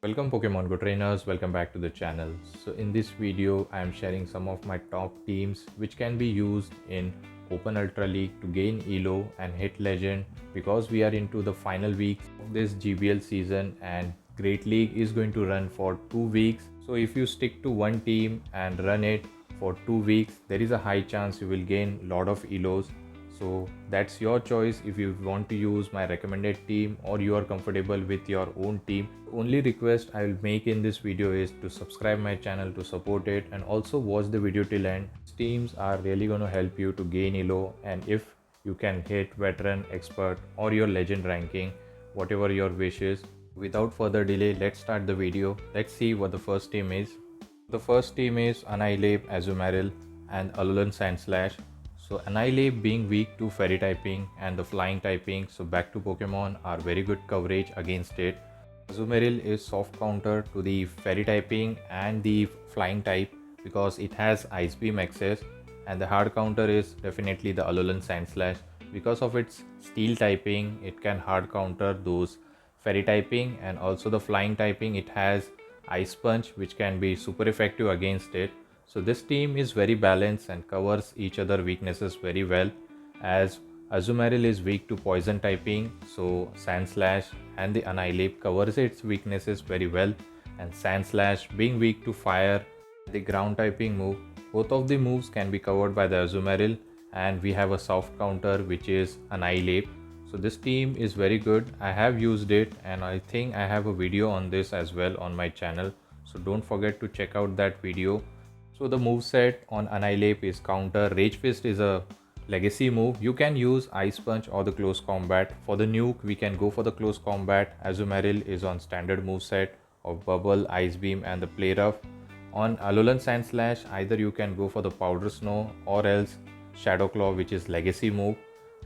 Welcome Pokemon Go trainers, welcome back to the channel. So in this video I am sharing some of my top teams which can be used in Open Ultra League to gain Elo and hit Legend, because we are into the final weeks of this GBL season and Great League is going to run for 2 weeks. So if you stick to one team and run it for 2 weeks, there is a high chance you will gain a lot of Elos. So that's your choice if you want to use my recommended team or you are comfortable with your own team. The only request I will make in this video is to subscribe my channel to support it, and also watch the video till end. These teams are really going to help you to gain Elo, and if you can hit veteran, expert or your legend ranking, whatever your wish is. Without further delay, let's start the video. Let's see what the first team is. The first team is Annihilape, Azumarill and Alolan Sandslash. So Annihilape being weak to Fairy typing and the flying typing, so back to Pokemon are very good coverage against it. Azumarill is soft counter to the Fairy typing and the flying type because it has Ice Beam access, and the hard counter is definitely the Alolan Sandslash. Because of its steel typing, it can hard counter those Fairy typing, and also the flying typing, it has Ice Punch which can be super effective against it. So this team is very balanced and covers each other weaknesses very well, as Azumarill is weak to poison typing, so Sandslash and the Annihilape covers its weaknesses very well, and Sandslash being weak to fire, the ground typing move, both of the moves can be covered by the Azumarill, and we have a soft counter which is Annihilape. So this team is very good. I have used it and I think I have a video on this as well on my channel, so don't forget to check out that video. So the moveset on Annihilape is counter. Rage Fist is a legacy move. You can use Ice Punch or the close combat. For the nuke, we can go for the close combat. Azumarill is on standard moveset of Bubble, Ice Beam and the Play Rough. On Alolan Sandslash, either you can go for the Powder Snow or else Shadow Claw, which is legacy move,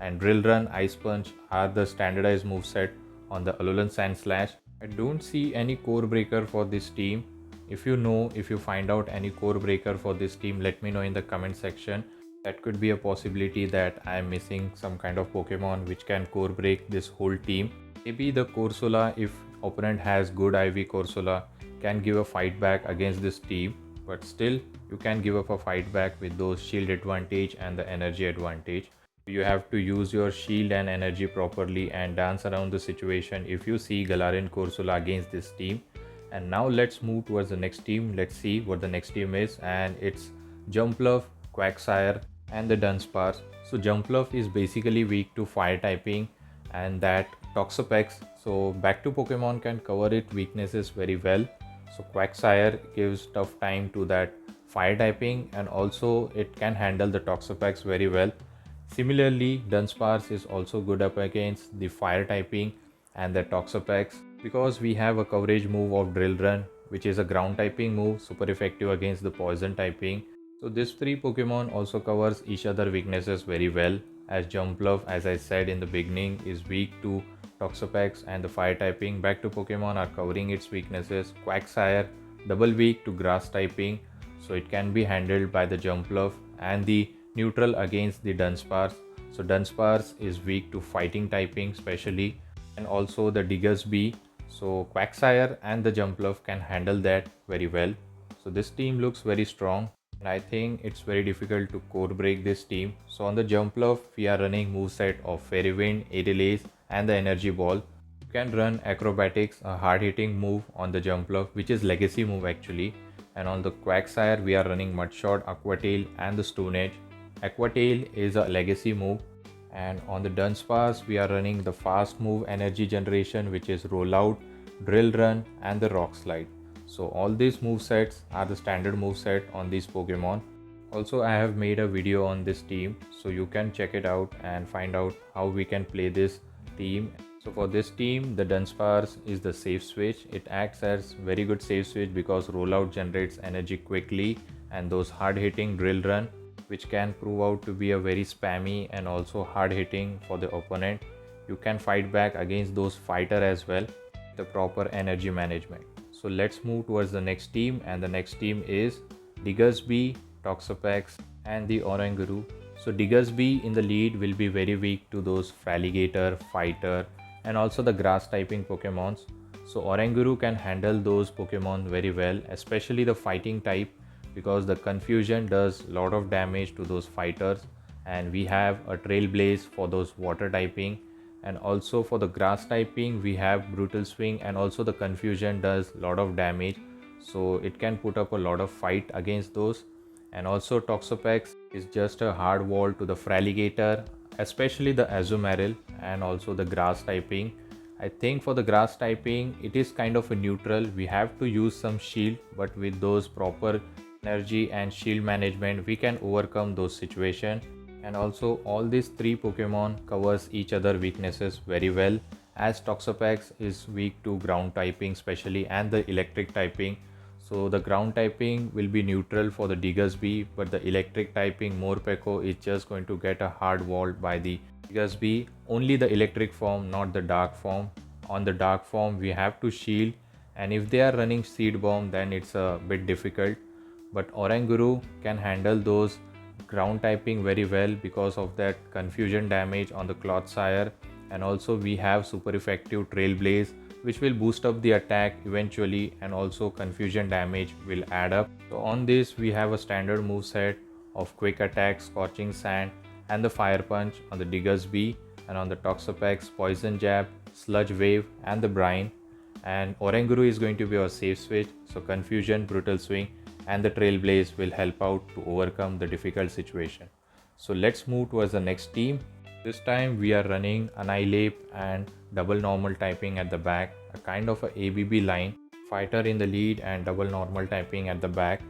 and Drill Run, Ice Punch are the standardized moveset on the Alolan Sandslash. I don't see any core breaker for this team. If you find out any core breaker for this team, let me know in the comment section. That could be a possibility that I am missing some kind of Pokemon which can core break this whole team. Maybe the Corsola, if opponent has good IV Corsola, can give a fight back against this team, but still you can give up a fight back with those shield advantage and the energy advantage. You have to use your shield and energy properly and dance around the situation if you see Galarian Corsola against this team. And now let's move towards the next team. Let's see what the next team is, and it's Jumpluff, Quagsire and the Dunsparce. So Jumpluff is basically weak to fire typing and that Toxapex. So back to Pokemon can cover its weaknesses very well. So Quagsire gives tough time to that fire typing, and also it can handle the Toxapex very well. Similarly, Dunsparce is also good up against the fire typing and the Toxapex, because we have a coverage move of Drill Run, which is a ground typing move, super effective against the poison typing. So these three Pokemon also covers each other weaknesses very well, as Jumpluff, as I said in the beginning, is weak to Toxapex and the fire typing. Back to Pokemon are covering its weaknesses. Quagsire double weak to grass typing, so it can be handled by the Jumpluff, and the neutral against the Dunsparce. So Dunsparce is weak to fighting typing especially, and also the Diggersby. So Quagsire and the Jumpluff can handle that very well. So this team looks very strong, and I think it's very difficult to core break this team. So on the Jumpluff, we are running moveset of Fairy Wind, Aerial and the Energy Ball. You can run Acrobatics, a hard hitting move on the Jumpluff, which is legacy move actually. And on the Quagsire, we are running Mud Shot, Aqua Tail and the Stone Edge. Aqua Tail is a legacy move. And on the Dunsparce, we are running the fast move energy generation, which is Rollout, Drill Run and the Rock Slide. So all these move sets are the standard move set on these Pokemon. Also, I have made a video on this team, so you can check it out and find out how we can play this team. So for this team, the Dunsparce is the safe switch. It acts as very good safe switch because Rollout generates energy quickly, and those hard hitting Drill Run, which can prove out to be a very spammy and also hard hitting for the opponent. You can fight back against those fighter as well, the proper energy management. So let's move towards the next team, and the next team is Diggersby, Toxapex and the Oranguru. So Diggersby in the lead will be very weak to those Fraligator, Fighter and also the grass typing Pokemons. So Oranguru can handle those Pokemon very well, especially the fighting type, because the confusion does a lot of damage to those fighters, and we have a Trailblaze for those water typing, and also for the grass typing we have Brutal Swing, and also the confusion does a lot of damage, so it can put up a lot of fight against those. And also Toxapex is just a hard wall to the Fraligator, especially the Azumarill, and also the grass typing. I think for the grass typing it is kind of a neutral, we have to use some shield, but with those proper energy and shield management we can overcome those situations. And also all these three Pokemon covers each other weaknesses very well, as Toxapex is weak to ground typing especially and the electric typing. So the ground typing will be neutral for the Diggersby, but the electric typing Morpeko is just going to get a hard wall by the Diggersby. Only the electric form, not the dark form. On the dark form we have to shield, and if they are running Seed Bomb then it's a bit difficult. But Oranguru can handle those ground typing very well because of that confusion damage on the Quagsire, and also we have super effective Trailblaze which will boost up the attack eventually, and also confusion damage will add up. So on this we have a standard move set of Quick Attack, Scorching Sand and the Fire Punch on the Diggersby, and on the Toxapex Poison Jab, Sludge Wave and the Brine. And Oranguru is going to be our safe switch, so Confusion, Brutal Swing and the Trailblaze will help out to overcome the difficult situation. So let's move towards the next team. This time we are running Annihilape and double normal typing at the back, a kind of a ABB line, fighter in the lead and double normal typing at the back.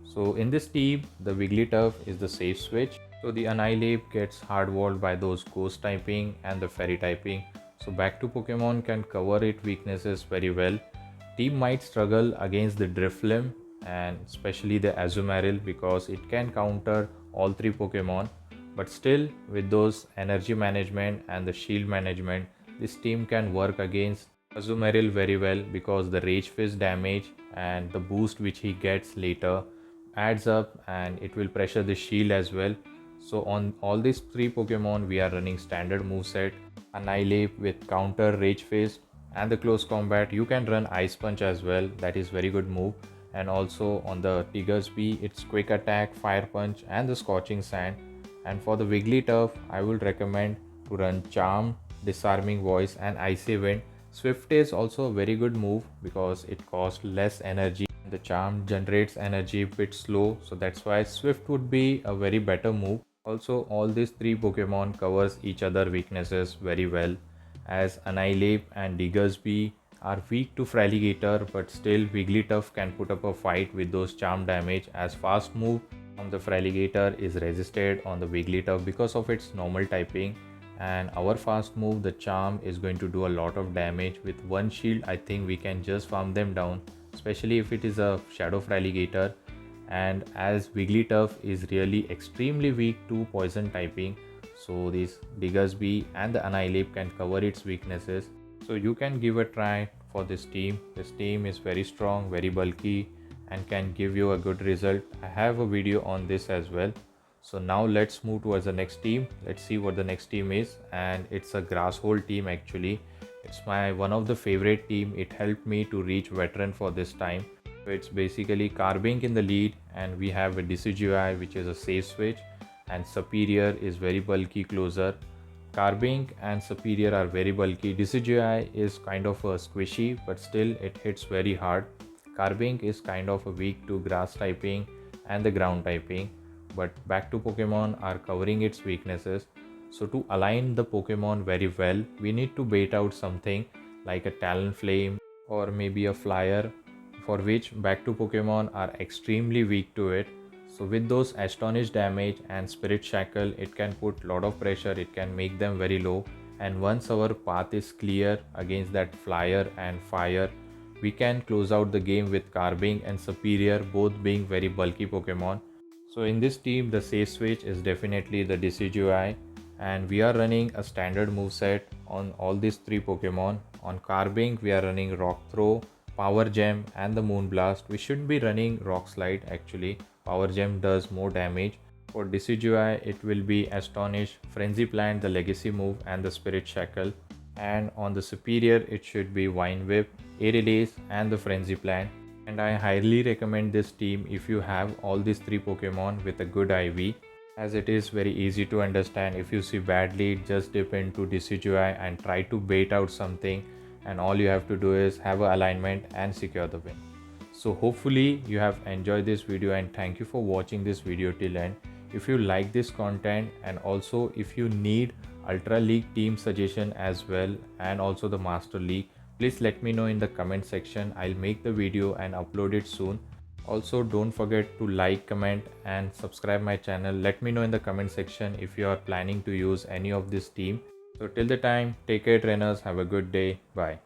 So in this team the Wigglytuff is the safe switch, so the Annihilape gets hard walled by those ghost typing and the fairy typing, so back to Pokemon can cover its weaknesses very well. Team might struggle against the Drifloon and especially the Azumarill because it can counter all three Pokemon, but still with those energy management and the shield management this team can work against Azumarill very well, because the Rage Fist damage and the boost which he gets later adds up and it will pressure the shield as well. So on all these three Pokemon we are running standard moveset. Annihilape with counter Rage Fist, and the close combat you can run Ice Punch as well, that is very good move. And also on the Diggersby it's Quick Attack, Fire Punch and the Scorching Sand. And for the Wigglytuff I would recommend to run Charm, Disarming Voice and Icy Wind. Swift is also a very good move because it costs less energy. The Charm generates energy a bit slow, so that's why Swift would be a very better move. Also all these three Pokemon covers each other weaknesses very well, as Annihilape and Diggersby are weak to Fraligator, but still Wigglytuff can put up a fight with those charm damage, as fast move on the Fraligator is resisted on the Wigglytuff because of its normal typing, and our fast move the charm is going to do a lot of damage. With one shield I think we can just farm them down, especially if it is a Shadow Fraligator. And as Wigglytuff is really extremely weak to poison typing, so this Diggersby and the Annihilape can cover its weaknesses. So you can give a try for this team. This team is very strong, very bulky and can give you a good result. I have a video on this as well. So now let's move towards the next team. Let's see what the next team is, and it's a Grasshole team actually. It's my one of the favorite team. It helped me to reach veteran for this time. So it's basically Carbink in the lead, and we have a Decidueye which is a safe switch, and Superior is very bulky closer. Carbink and Superior are very bulky. Decidueye is kind of a squishy, but still it hits very hard. Carbink is kind of a weak to grass typing and the ground typing, but back to Pokemon are covering its weaknesses. So to align the Pokemon very well, we need to bait out something like a Talonflame or maybe a Flyer, for which back to Pokemon are extremely weak to it. So with those Astonish damage and Spirit Shackle, it can put lot of pressure, it can make them very low, and once our path is clear against that Flyer and Fire, we can close out the game with Carbink and Superior both being very bulky Pokemon. So in this team the safe switch is definitely the Decidueye, and we are running a standard moveset on all these three Pokemon. On Carbink we are running Rock Throw, Power Gem and the Moonblast. We should be running Rock Slide actually. Power Gem does more damage. For Decidueye it will be Astonish, Frenzy Plant, the Legacy move and the Spirit Shackle. and on the superior it should be Vine Whip, Aerialise and the Frenzy Plant. And I highly recommend this team if you have all these 3 Pokemon with a good IV, as it is very easy to understand. If you see badly, just dip into Decidueye and try to bait out something, and all you have to do is have a alignment and secure the win. So hopefully you have enjoyed this video, and thank you for watching this video till end. If you like this content, and also if you need Ultra League team suggestion as well and also the Master League, please let me know in the comment section. I'll make the video and upload it soon. Also don't forget to like, comment and subscribe my channel. Let me know in the comment section if you are planning to use any of this team. So till the time, take care trainers, have a good day, bye.